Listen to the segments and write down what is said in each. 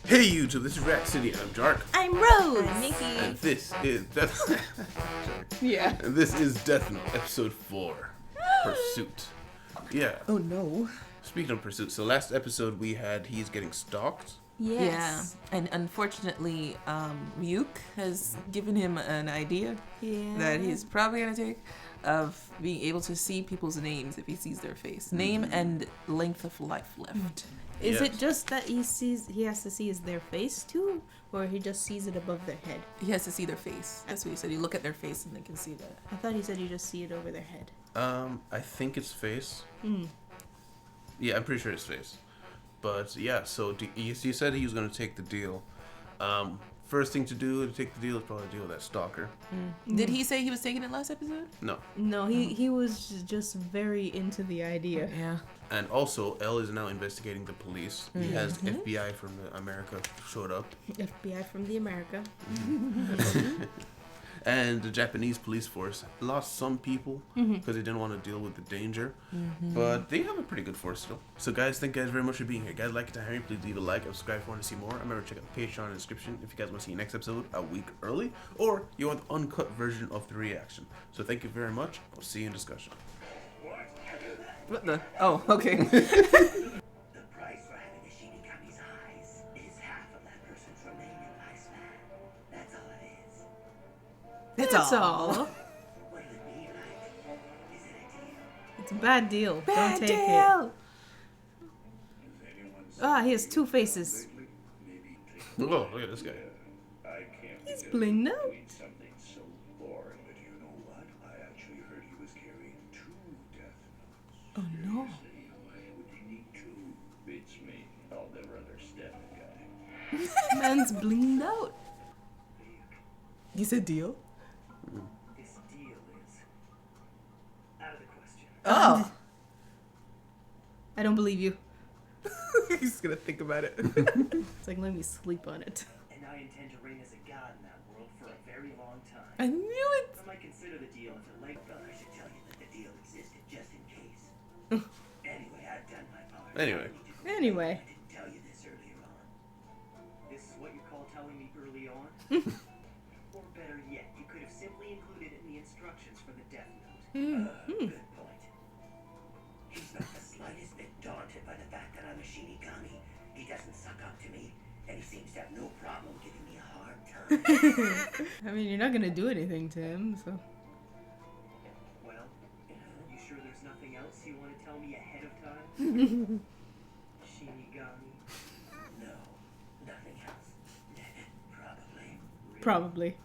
Hey YouTube, this is Rack City. I'm Jark. I'm Rose. I'm Nikki. And this is Death. Yeah. And this is Death Note, episode 4, Pursuit. Yeah. Oh no. Speaking of Pursuit, so last episode we had he's getting stalked. Yes. Yeah, and unfortunately, Ryuk has given him an idea that he's probably gonna take of being able to see people's names if he sees their face, name and length of life left. Is Yes. it just that he has to see their face too, or he just sees it above their head? He has to see their face. That's what he said. You look at their face and they can see that. I thought he said you just see it over their head. I think it's face. Yeah, I'm pretty sure it's face. But yeah, so he said he was going to take the deal. First thing to do to take the deal is probably deal with that stalker. Did he say he was taking it last episode? No. No, he was just very into the idea. Yeah. And also, L is now investigating the police. He has FBI from America showed up. FBI from the America. And the Japanese police force lost some people because they didn't want to deal with the danger. But they have a pretty good force still. So guys, thank you guys very much for being here. Guys, like it to Henry, please leave a like and subscribe if you want to see more. Remember to check out the Patreon in the description if you guys want to see the next episode a week early, or you want the uncut version of the reaction. So thank you very much. I'll see you in discussion. What the? Oh, okay. The price for having a Shinigami's eyes is half of that person's remaining lifespan. That's all it is. That's all. What'll it be like? Is it a deal? It's a bad deal. Bad Don't take deal. it. Ah, he has two faces. Oh, look at this guy. He's blinged out. Something so boring, but you know what? I actually heard he was carrying 2 death notes. Oh no. Why would he need 2? Beats me. I'll never understand the guy. Man's blinged out. You said deal? This deal is out of the question. Oh. I don't believe you. He's gonna think about it. It's like, let me sleep on it. And I intend to reign as a god in that world for a very long time. I knew it. I might consider the deal if it like, but I should tell you that the deal existed just in case. Anyway, I've done my part. Anyway. Anyway. I didn't tell you this earlier on. This is what you call telling me early on? Or better yet, you could have simply included it in the instructions for the Death Note. Good point. He's not the slightest bit daunted by the fact that I'm a Shinigami. He doesn't suck up to me, and he seems to have no problem giving me a hard time. I mean, you're not gonna do anything to him, so. Well, you sure there's nothing else you want to tell me ahead of time? Shinigami? No, nothing else. Probably. Probably.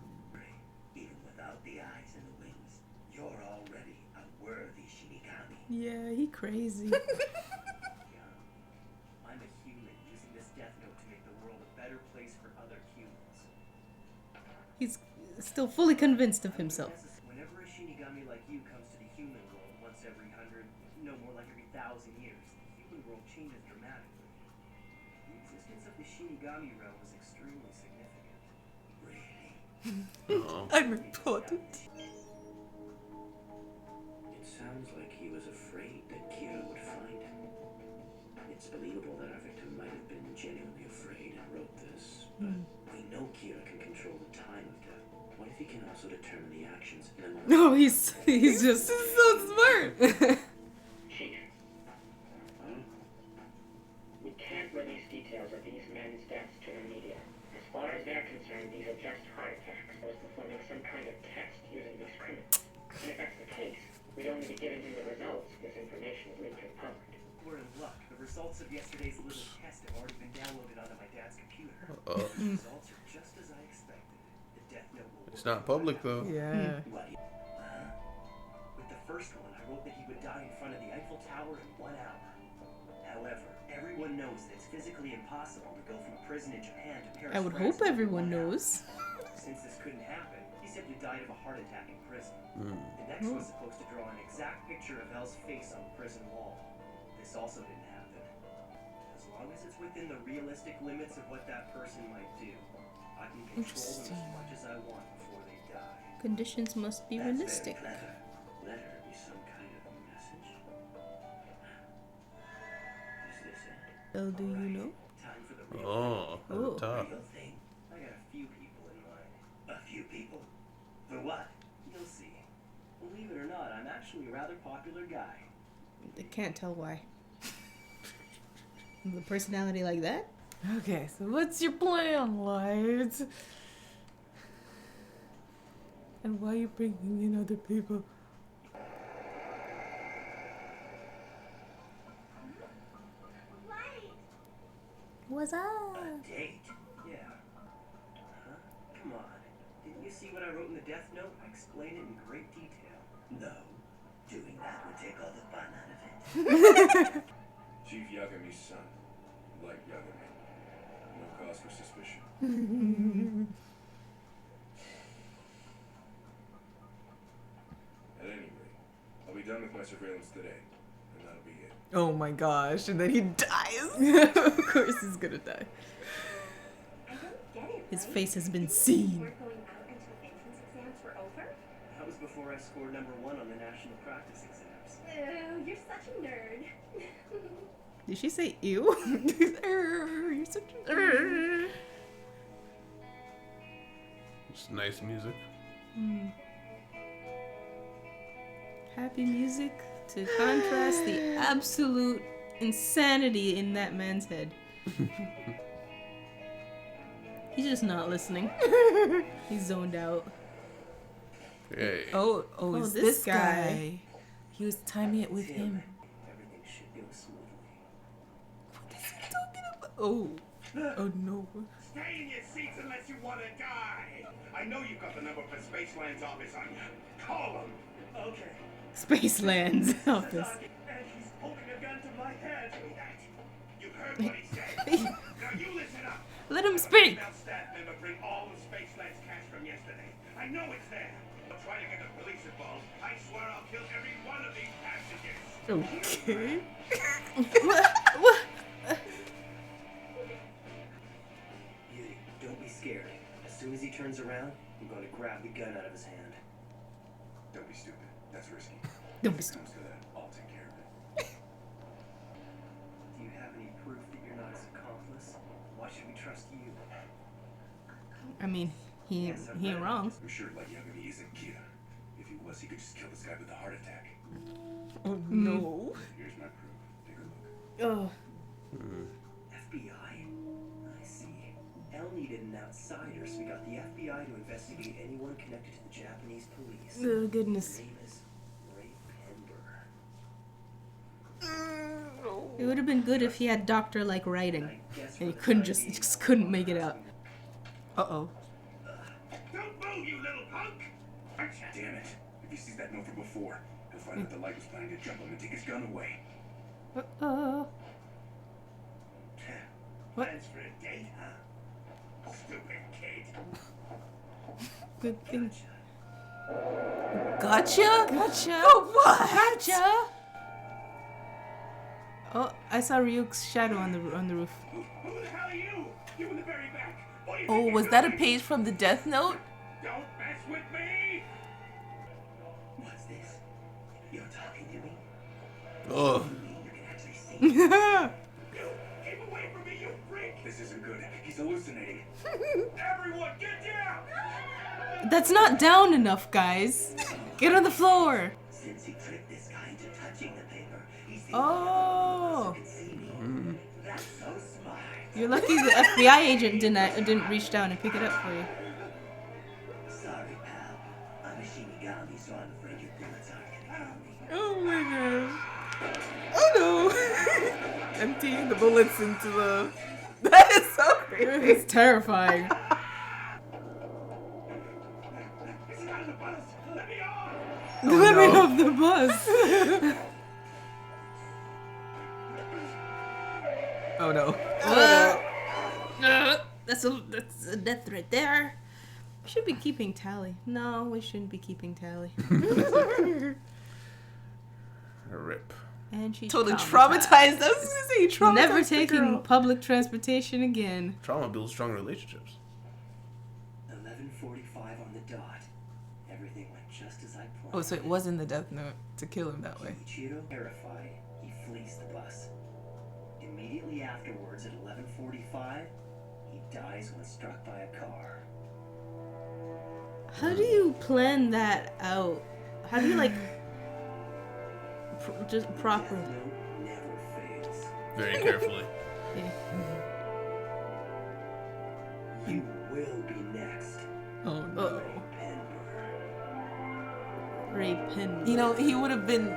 Even without the eyes and the wings, you're already a worthy Shinigami. Yeah, he crazy. I'm a human using this Death Note to make the world a better place for other humans. He's still fully convinced of himself. Whenever a Shinigami like you comes to the human world once every 100, no more like every 1,000 years, the human world changes dramatically. The existence of the Shinigami realm is extremely significant. Really? Oh. I'm important. It sounds like he was afraid that Kira would find him. It's believable that our victim might have been genuinely afraid and wrote this, but we know Kira can control the time of death. What if he can also determine the actions in a more... No, he's just So smart. Chief, we can't release details of these men's deaths to the media. As far as they're concerned, these are just heart attacks, as performing some kind of test using these criminals. And if that's the case, we'd only be giving him the results if this information is leaked to the public. We're in luck. The results of yesterday's little test have already been downloaded onto my dad's computer. The results are just as I expected. The Death Note will It's not public though. Yeah. What? With the first one, I wrote that he would die in front of the Eiffel Tower in 1 hour. However, everyone knows that it's physically impossible to go from a prison in Japan to Paris. I would France hope in everyone 1 hour. knows. Since this couldn't happen, he simply died of a heart attack in prison. The next was supposed to draw an exact picture of Elle's face on the prison wall. This also didn't happen. As long as it's within the realistic limits of what that person might do, I can control them as much as I want before they die. Conditions must be That's realistic. very clever. Let her be some kind of a message. Is this it? Oh, do you know? Time for the real Oh. Oh. Tough. Real thing. I got a few people in mind. A few people? For what? You'll see. Believe it or not, I'm actually a rather popular guy. I can't tell why. The personality like that? Okay, so what's your plan, Light? And why are you bringing in other people? What's up? A date? Yeah. Huh? Come on. Didn't you see what I wrote in the death note? I explained it in great detail. No. Doing that would take all the fun out of it. Chief Yagami's son. Like Yagami. No cause for suspicion. At any rate, I'll be done with my surveillance today. And that'll be it. Oh my gosh, and then he dies. Of course he's gonna die. I don't get it. His right? face has been You seen. weren't going out until entrance exams were over? That was before I scored #1 on the national practice exams. Oh, you're such a nerd. Did she say ew? You're such a nerd. It's nice music. Happy music to contrast the absolute insanity in that man's head. He's just not listening. He's zoned out. Hey. Oh, Oh, it's this this guy. guy. He was timing it with him. Everything should go smoothly. What is he talking about? Oh. Oh no. Stay in your seats unless you want to die. I know you've got the number for Spaceland's office on you. Call them. Okay. Spaceland's office. And he's holding a gun to my head. You heard what he said. Now you listen up. Let him Have a speak. female staff member bring all the Spaceland's cash from yesterday. I know it's there. I'll try to get the police involved. I swear I'll kill every one of these passengers. Okay. What? Beauty, don't be scared. As soon as he turns around, I'm going to grab the gun out of his hand. Don't be stupid. That's risky. Don't be If it stupid. comes to that, I'll take care of it. Do you have any proof that you're not his accomplice? Why should we trust you? I mean, he ain't wrong. I'm sure like Yagami isn't Kira. If he was, he could just kill this guy with a heart attack. Oh no. Here's my proof. Take a look. Oh, FBI? I see. Elle needed an outsider, so we got the FBI to investigate anyone connected to the Japanese police. oh goodness. His name is Ray Pember. It would have been good if he had doctor-like writing, I guess and he for the couldn't time just, being, he just couldn't make it up. Uh-oh. Don't move, you little punk. Damn it. If he sees that note from before, he'll find out the light was planning to jump him and take his gun away. Uh-oh. What? Plans for a date, huh? Stupid kid. Good thing. Gotcha? Gotcha. Oh, what? Gotcha. Oh, I saw Ryuk's shadow on the roof. Who the hell are you? You in the very back. What do you Oh, think was you're that a doing? page from the Death Note? Don't mess with me. What's this? You're talking to me? Oh. You mean you can actually see? You keep away from me, you freak. This isn't good. He's hallucinating. Everyone, get down. That's not down enough, guys. Get on the floor. Since he tricked this guy into touching the paper, he seems Oh. to can see me. That's so smart. You're lucky the FBI agent didn't reach down and pick it up for you. Sorry, pal. I'm a Shinigami, so I'm afraid your bullets aren't gonna kill me. Oh my gosh. Oh no. Emptying the bullets into the... That is so creepy. It's terrifying. It's out of the bus. Let me on. Let me no. off the bus. Oh no. That's a death right there. We should be keeping tally. No, we shouldn't be keeping tally. Rip. And she's Totally traumatized. I was gonna say traumatized. Never the taking girl. public transportation again. Trauma builds strong relationships. 11:45 on the dot. Everything went just as I planned. Oh, so it was in the Death Note to kill him that way. Ichiro, terrified, he flees the bus. Immediately afterwards, at 11:45, he dies when struck by a car. How do you plan that out? How do you like just properly? Death note never fails. Very carefully. Yeah. You will be next. Oh Uh-oh. Pember. Ray Penn. You know, he would have been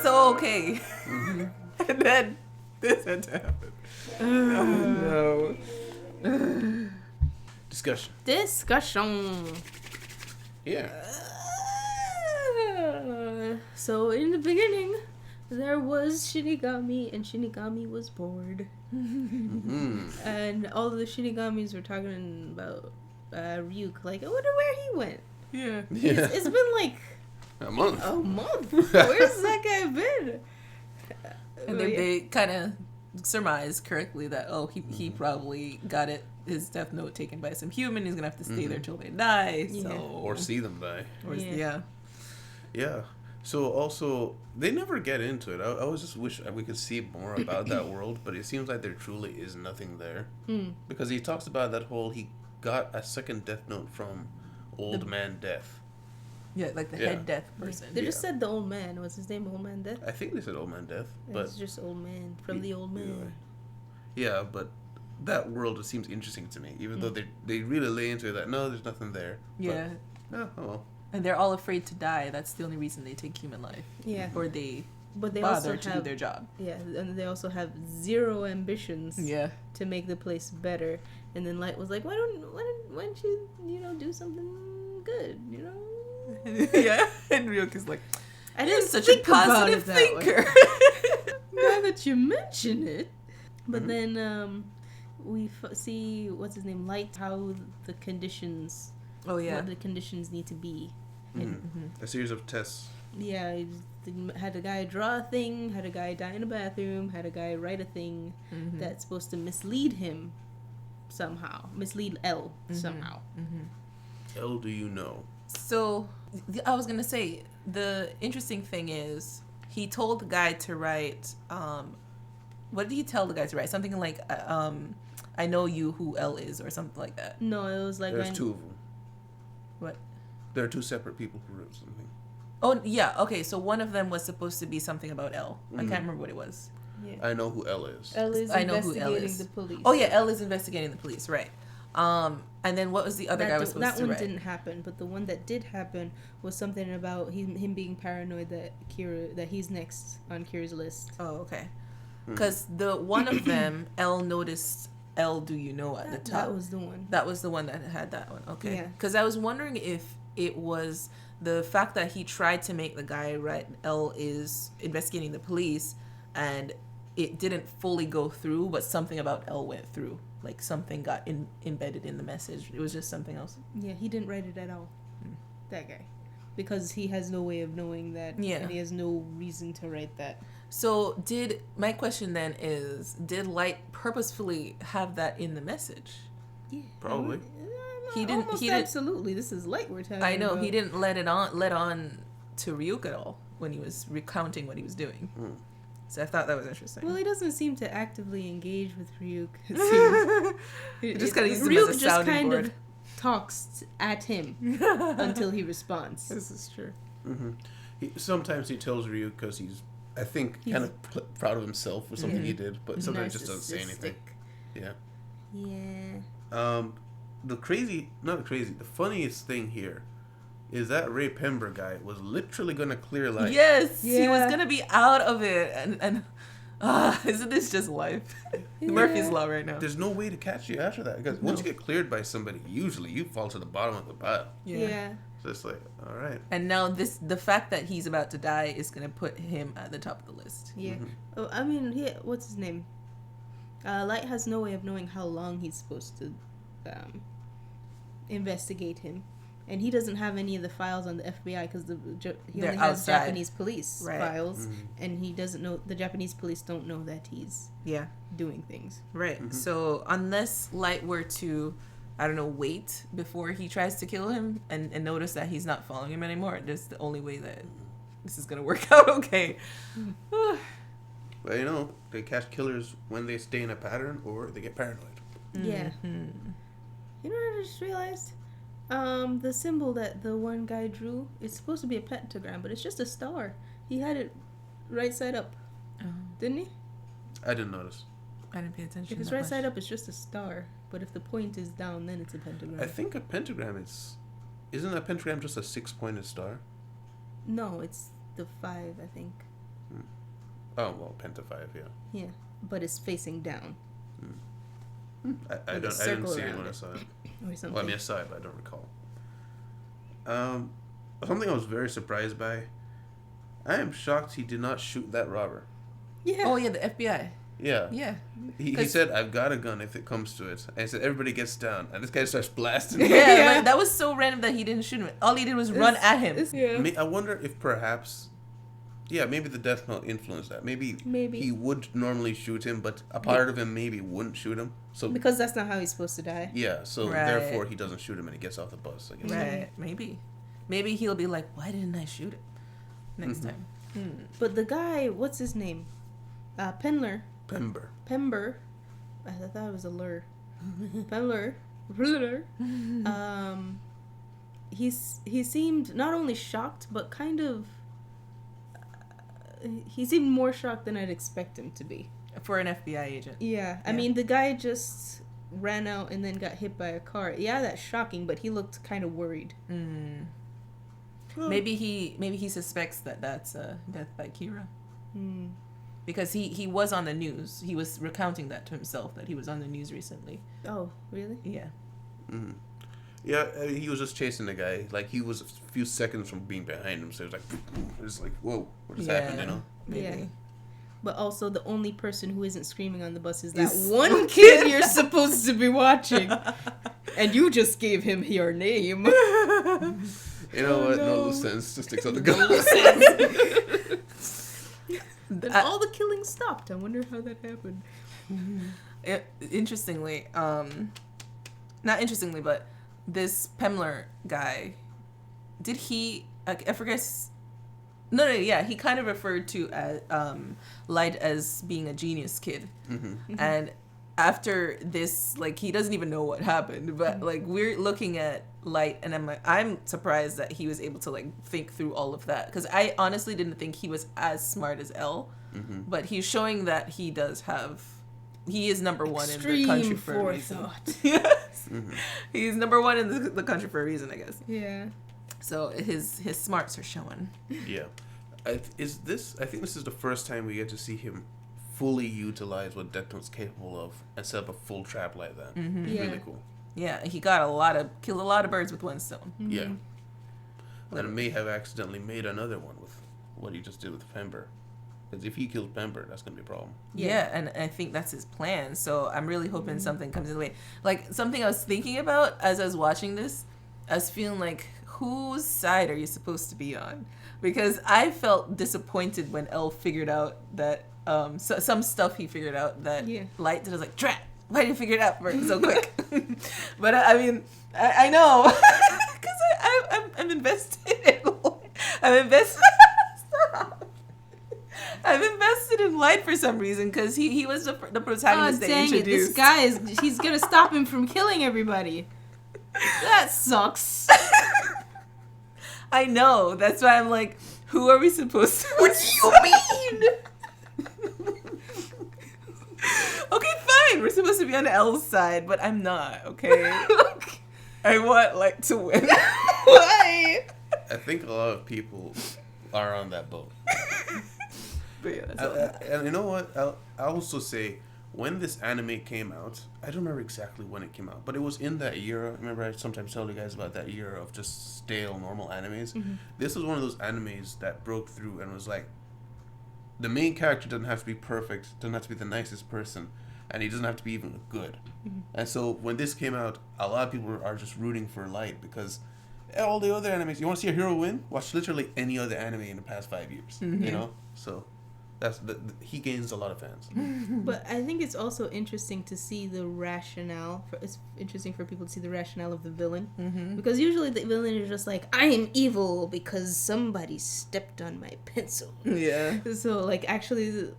so okay. And then this had to happen. Oh no. Discussion. Yeah. So in the beginning, there was Shinigami, and Shinigami was bored. And all of the Shinigamis were talking about Ryuk, like, I wonder where he went. Yeah. Yeah. It's been like A month. a month. Where's that guy been? And then they kind of surmise correctly that, he probably got his death note taken by some human. He's gonna have to stay there till they die. So Or see them die. yeah. Yeah. So also, they never get into it. I always just wish we could see more about that world, but it seems like there truly is nothing there. Because he talks about that whole, he got a second death note from Old Man Death. Yeah, like the head death person. They just said the old man. What's his name? Old Man Death? I think they said Old Man Death, but It's just old man from the old man. yeah, but that world just seems interesting to me, even though they really lay into it that no, there's nothing there. Yeah. But, oh well. And they're all afraid to die. That's the only reason they take human life. Yeah. Or they But they bother also to have do their job. Yeah, and they also have zero ambitions Yeah. to make the place better. And then Light was like, why don't you do something good, Yeah. And Ryuk is like, I you're didn't such a think about positive it that way. thinker. Now that you mention it. But then we see, what's his name, Light, how the conditions, Oh yeah. what the conditions need to be. A series of tests. Yeah, he had a guy draw a thing, had a guy die in a bathroom, had a guy write a thing that's supposed to mislead him somehow. Mislead L somehow. L, do you know? So I was gonna say, the interesting thing is he told the guy to write what did he tell the guy to write? Something like I know you who L is, or something like that. No, it was like There's two of them. What? There are two separate people who wrote something. Oh yeah, okay, so one of them was supposed to be something about L. I can't remember what it was. Yeah. I know who L is. L is I know who L investigating is. the police. Oh yeah, L is investigating the police, right. And then what was the other guy was supposed that to one write? didn't happen, but the one that did happen was something about him being paranoid that he's next on Kira's list. Oh, okay. Because the one of them, L noticed L, do you know, at the top. That was the one. That was the one that had that one. Okay. Yeah. Because I was wondering if it was the fact that he tried to make the guy write L is investigating the police, and it didn't fully go through, but something about L went through. Like something got embedded in the message. It was just something else. Yeah, he didn't write it at all. That guy. Because he has no way of knowing that. Yeah. And he has no reason to write that. So my question then is, did Light purposefully have that in the message? Yeah. Probably. He didn't- Almost he didn't- absolutely. This is Light we're talking about. I know, he didn't let on to Ryuk at all when he was recounting what he was doing. So I thought that was interesting. Well, he doesn't seem to actively engage with Ryuk. It seems. He just kind of uses him Ryuk as a just sounding kind board. of talks at him until he responds. This is true. Sometimes he tells Ryu because he's, I think, kind of proud of himself for something he did, but sometimes just doesn't say anything. Yeah. Yeah. The funniest thing here is that Ray Pember guy was literally going to clear Light. Yes, he was Yeah. gonna be out of it, and isn't this just life? Murphy's Law right now. There's no way to catch you after that, because once you get cleared by somebody, usually you fall to the bottom of the pile. Yeah. So it's like, all right. And now the fact that he's about to die is gonna put him at the top of the list. Yeah. Oh, I mean, what's his name? Light has no way of knowing how long he's supposed to investigate him. And he doesn't have any of the files on the FBI because he They're only has outside. Japanese police Right. files, and he doesn't know. The Japanese police don't know that he's Yeah. doing things. Right. So unless Light were to, I don't know, wait before he tries to kill him and notice that he's not following him anymore, that's the only way that this is gonna work out okay. Well, they catch killers when they stay in a pattern or they get paranoid. Yeah. You know what I just realized? The symbol that the one guy drew, it's supposed to be a pentagram, but it's just a star. He had it right side up. Didn't he? I didn't notice. I didn't pay attention. If it's right side up, it's just a star. But if the point is down, then it's a pentagram. I think a pentagram isn't a pentagram just a 6-pointed star? No, it's the 5, I think. Oh, well, penta 5, yeah. Yeah, but it's facing down. I didn't see it when I saw it. Or something. Well, I mean, I saw it, but I don't recall. Something I was very surprised by. I am shocked he did not shoot that robber. Yeah. Oh yeah, the FBI. Yeah. Yeah. He said, "I've got a gun if it comes to it." And he said, "Everybody gets down," and this guy starts blasting. Yeah, like, that was so random that he didn't shoot him. All he did was run at him. Yeah. I wonder if perhaps, maybe the death note influenced that. Maybe he would normally shoot him, but a part of him maybe wouldn't shoot him. So because that's not how he's supposed to die. yeah, so therefore he doesn't shoot him and he gets off the bus. I guess. Right. Maybe he'll be like, "Why didn't I shoot him next time?" But the guy, what's his name? Pember. I thought it was a lure. Pember. He seemed not only shocked, but kind of. He seemed more shocked than I'd expect him to be. For an FBI agent. Yeah. I mean, the guy just ran out and then got hit by a car. Yeah, that's shocking, but he looked kind of worried. Maybe he suspects that that's death by Kira. Because he was on the news. He was recounting that to himself, that he was on the news recently. Oh, really? Yeah. Yeah, he was just chasing the guy. Like, he was a few seconds from being behind him, so it was like, whoa, what just happened, you know? Maybe. Yeah. But also, the only person who isn't screaming on the bus is that one kid you're supposed to be watching. And you just gave him your name. You know what? No loose sense. Just takes out the gun. Then all the killing stopped. I wonder how that happened. Interestingly, not interestingly, but this Pemler guy, did he? I forget. No, yeah, he kind of referred to Light as being a genius kid, and after this, like, he doesn't even know what happened, but like, we're looking at Light, and I'm surprised that he was able to like think through all of that, because I honestly didn't think he was as smart as Elle, but he's showing that he is number one in the country for a reason. Yes, he's number one in the country for a reason, I guess. Yeah. So his smarts are showing. Yeah, I think this is the first time we get to see him fully utilize what Death Note's capable of and set up a full trap like that. It's really cool. Yeah, he got killed a lot of birds with one stone. Yeah. And may have accidentally made another one with what he just did with Pember. Because if he kills Pember, that's going to be a problem. Yeah, and I think that's his plan. So I'm really hoping something comes in the way. Like, something I was thinking about as I was watching this, I was feeling like, whose side are you supposed to be on? Because I felt disappointed when Elle figured out that some stuff he figured out that Light did. I was like, drat, why did you figure it out so quick? But I mean, I know, because I'm invested. I'm invested. Stop. I'm invested in Light for some reason, because he was the protagonist they introduced. This guy he's gonna stop him from killing everybody. That sucks. I know. That's why I'm like, who are we supposed to? What do you mean? Okay, fine. We're supposed to be on Elle's side, but I'm not. Okay. I want Light to win. Why? I think a lot of people are on that boat. But yeah, that's all. And you know what? I'll also say, when this anime came out, I don't remember exactly when it came out, but it was in that era. Remember, I sometimes tell you guys about that era of just stale, normal animes. This was one of those animes that broke through and was like, the main character doesn't have to be perfect, doesn't have to be the nicest person, and he doesn't have to be even good. And so when this came out, a lot of people are just rooting for Light, because all the other animes, you want to see a hero win? Watch literally any other anime in the past 5 years. You know? So that's he gains a lot of fans. But I think it's also interesting to see the rationale. It's interesting for people to see the rationale of the villain. Because usually the villain is just like, I am evil because somebody stepped on my pencil. Yeah. So, like, actually,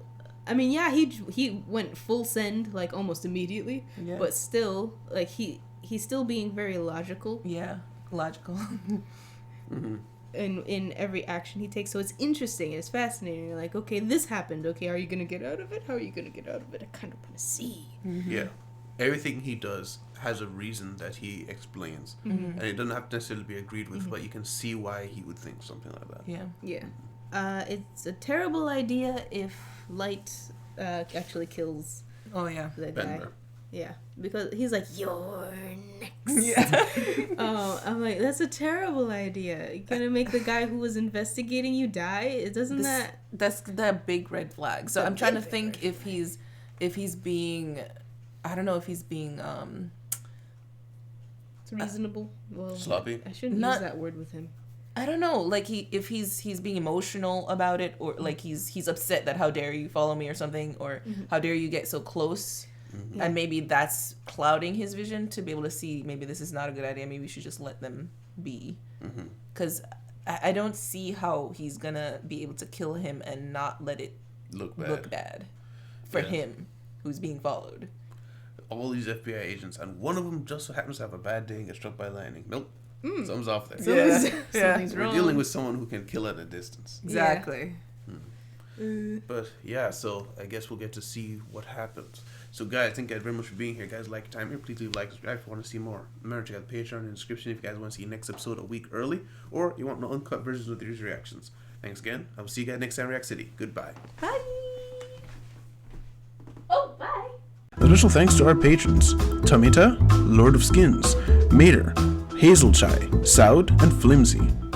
I mean, yeah, he went full send like almost immediately, but still, like he's still being very logical. Yeah, logical. In every action he takes, so it's interesting and it's fascinating. You're like, okay, this happened. Okay, are you gonna get out of it? How are you gonna get out of it? I kind of want to see. Yeah, everything he does has a reason that he explains, and it doesn't have to necessarily be agreed with, but you can see why he would think something like that. Yeah. It's a terrible idea if Light actually kills Oh yeah. the guy. Bender. Yeah, because he's like, you're next. Yeah. I'm like, that's a terrible idea. You're gonna make the guy who was investigating you die? It doesn't That's the big red flag. So I'm trying to think if he's being, I don't know if he's being It's reasonable. Well, Sloppy? I shouldn't use that word with him. I don't know, like if he's being emotional about it, or like he's upset that how dare you follow me or something, or how dare you get so close, and maybe that's clouding his vision to be able to see maybe this is not a good idea. Maybe we should just let them be, because I don't see how he's gonna be able to kill him and not let it look bad for him who's being followed. All these FBI agents, and one of them just so happens to have a bad day and get struck by lightning. Nope. Something's off there. Something's We're wrong. dealing with someone who can kill at a distance. Exactly. But yeah, so I guess we'll get to see what happens. So guys, thank you guys very much for being here. Guys, like your time here, please leave a like, subscribe if you want to see more. Remember, check out the Patreon in the description if you guys want to see next episode a week early, or you want no uncut versions with these reactions. Thanks again. I will see you guys next time, React City. Goodbye. Bye. Oh, bye. Special thanks to our patrons: Tamita, Lord of Skins, Mater, Hazel Chai, Soud, and Flimsy.